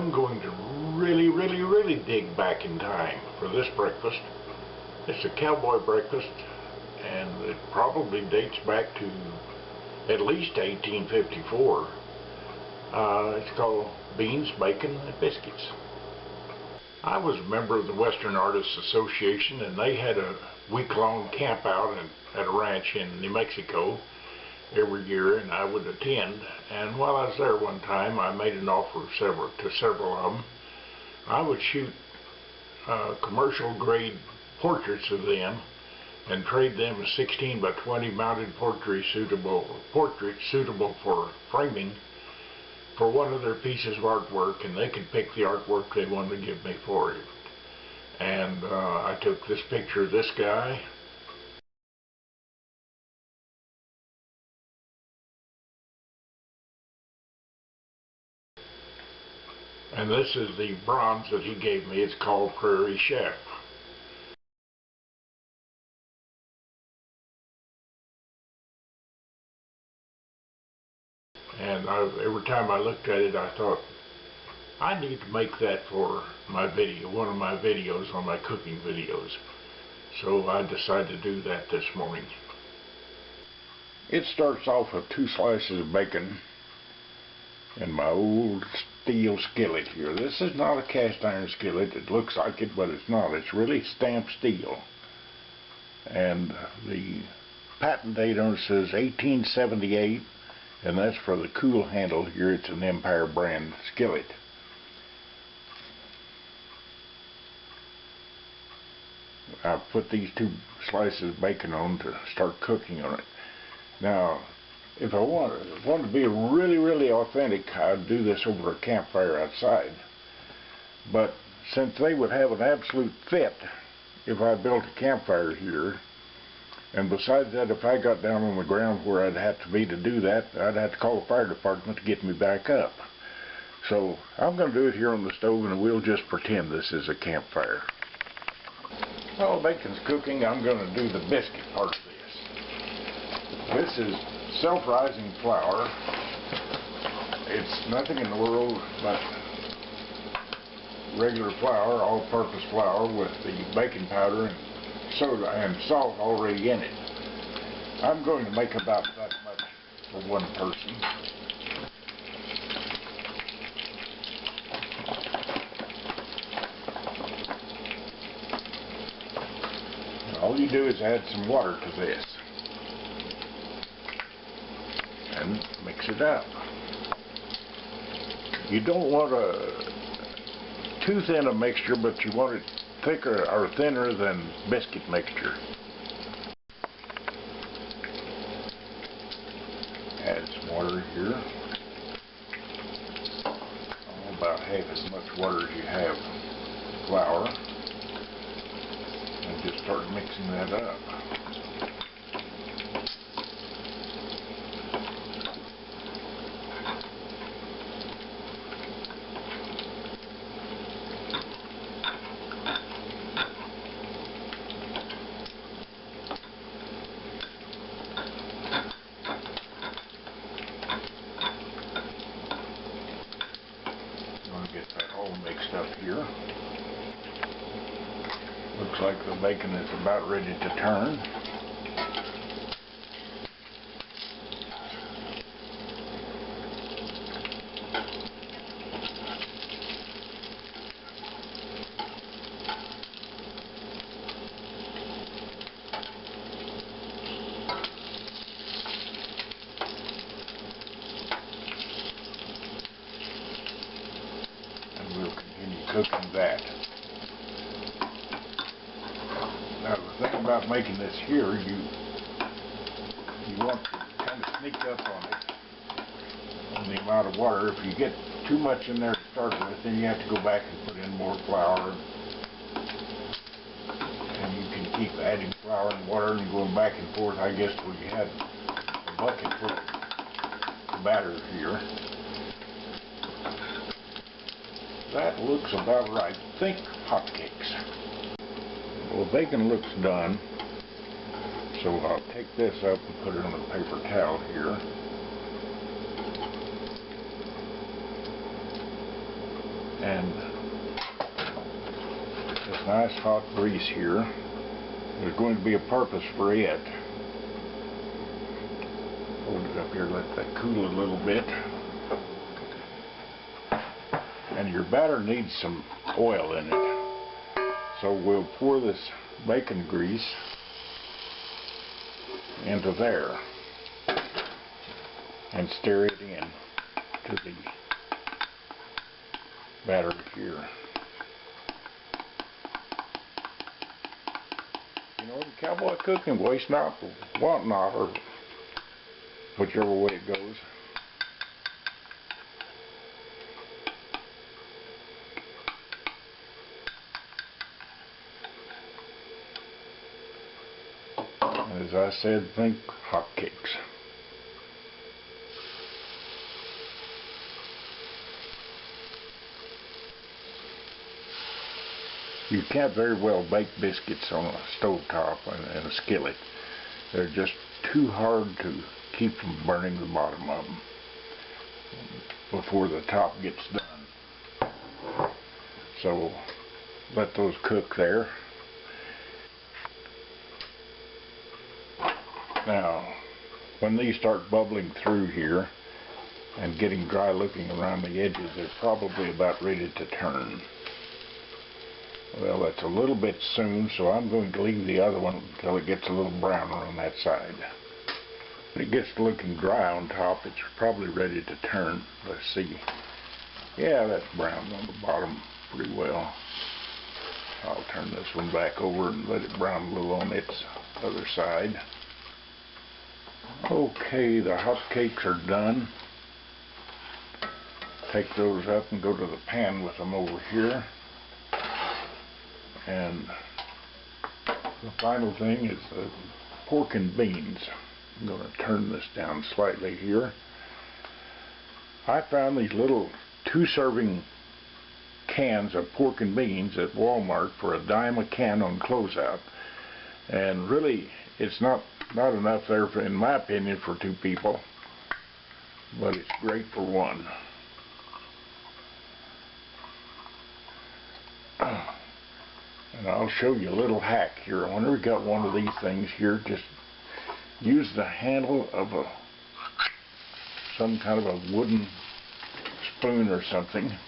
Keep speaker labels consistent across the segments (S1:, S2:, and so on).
S1: I'm going to really dig back in time for this breakfast. It's a cowboy breakfast, and it probably dates back to at least 1854. It's called Beans, Bacon, and Biscuits. I was a member of the Western Artists Association, and they had a week-long camp out at a ranch in New Mexico every year, and I would attend. And while I was there one time, I made an offer to several of them. I would shoot commercial grade portraits of them and trade them as 16 by 20 mounted portraits suitable for framing for one of their pieces of artwork, and they could pick the artwork they wanted to give me for it. And I took this picture of this guy. And this is the bronze that he gave me. It's called Prairie Chef. And every time I looked at it, I thought, I need to make that for my video, one of my videos on my cooking videos. So I decided to do that this morning. It starts off with 2 slices of bacon in my old steel skillet here. This is not a cast iron skillet. It looks like it, but it's not. It's really stamped steel. And the patent date on it says 1878. And that's for the cool handle here. It's an Empire brand skillet. I put these 2 slices of bacon on to start cooking on it. Now, if I want to be really authentic, I'd do this over a campfire outside. But since they would have an absolute fit if I built a campfire here, and besides that, if I got down on the ground where I'd have to be to do that, I'd have to call the fire department to get me back up. So I'm going to do it here on the stove, and we'll just pretend this is a campfire. While the bacon's cooking, I'm going to do the biscuit part of this. This is self-rising flour. It's nothing in the world but regular flour, all-purpose flour with the baking powder and soda and salt already in it. I'm going to make about that much for one person. All you do is add some water to this and mix it up. You don't want too thin a mixture, but you want it thicker or thinner than biscuit mixture. Add some water here. About half as much water as you have flour. And just start mixing that up. Get that all mixed up here. Looks like the bacon is about ready to turn. Cooking that. Now the thing about making this here, you want to kind of sneak up on it on the amount of water. If you get too much in there to start with, then you have to go back and put in more flour. And you can keep adding flour and water and going back and forth, I guess, till you have a bucket full of batter here. That looks about right. Think hotcakes. Well, the bacon looks done, so I'll take this up and put it on a paper towel here. And this nice hot grease here, there's going to be a purpose for it. Hold it up here, let that cool a little bit. And your batter needs some oil in it. So we'll pour this bacon grease into there and stir it in to the batter here. You know, the cowboy cooking, waste not, want not, or whichever way it goes. As I said, think hotcakes. You can't very well bake biscuits on a stovetop and a skillet. They're just too hard to keep from burning the bottom of them before the top gets done. So let those cook there. Now, when these start bubbling through here and getting dry looking around the edges, they're probably about ready to turn. Well, that's a little bit soon, so I'm going to leave the other one until it gets a little browner on that side. When it gets looking dry on top, it's probably ready to turn. Let's see. Yeah, that's browned on the bottom pretty well. I'll turn this one back over and let it brown a little on its other side. Okay, the hot cakes are done. Take those up and go to the pan with them over here. And the final thing is the pork and beans. I'm going to turn this down slightly here. I found these little 2-serving cans of pork and beans at Walmart for $0.10 a can on closeout. And really, it's not enough there, in my opinion, for 2 people, but it's great for 1. And I'll show you a little hack here. Whenever you got one of these things here, just use the handle of some kind of a wooden spoon or something. And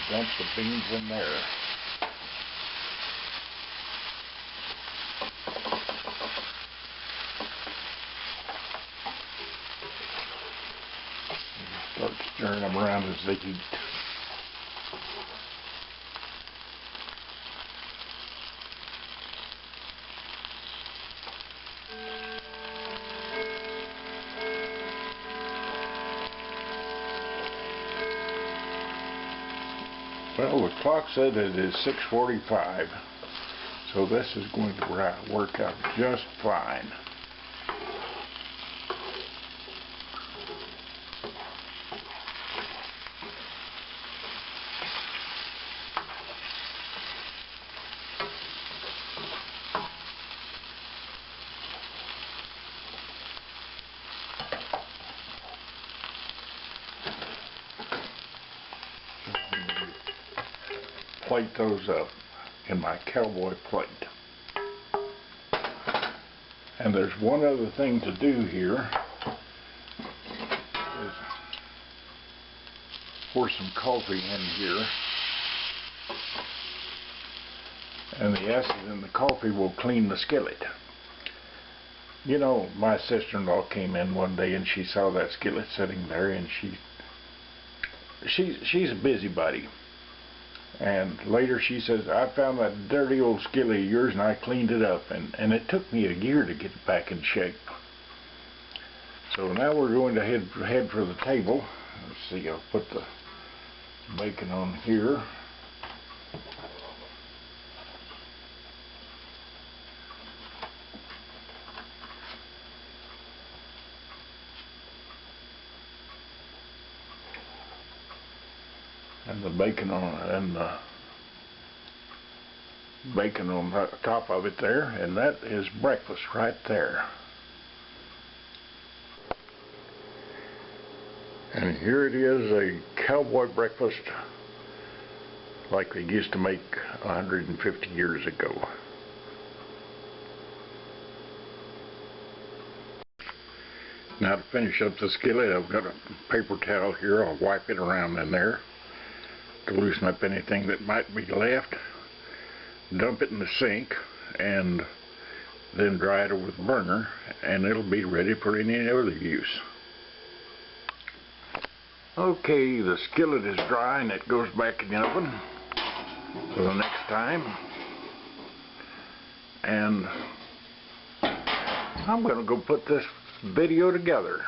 S1: dump the beans in there. Start stirring them around as they heat. Well, the clock said it is 6:45, so this is going to work out just fine. Plate those up in my cowboy plate. And there's one other thing to do here, is pour some coffee in here, and the acid in the coffee will clean the skillet. You know, my sister-in-law came in one day and she saw that skillet sitting there, and she's a busybody. And later she says, I found that dirty old skillet of yours and I cleaned it up, and it took me a year to get it back in shape. So now we're going to head for the table. Let's see, I'll put the bacon on here. And the bacon on, and the bacon on the top of it there, and that is breakfast right there. And here it is, a cowboy breakfast like they used to make 150 years ago. Now to finish up the skillet, I've got a paper towel here. I'll wipe it around in there to loosen up anything that might be left. Dump it in the sink and then dry it over the burner, and it'll be ready for any other use. Okay, the skillet is dry and it goes back in the oven for the next time. And I'm going to go put this video together.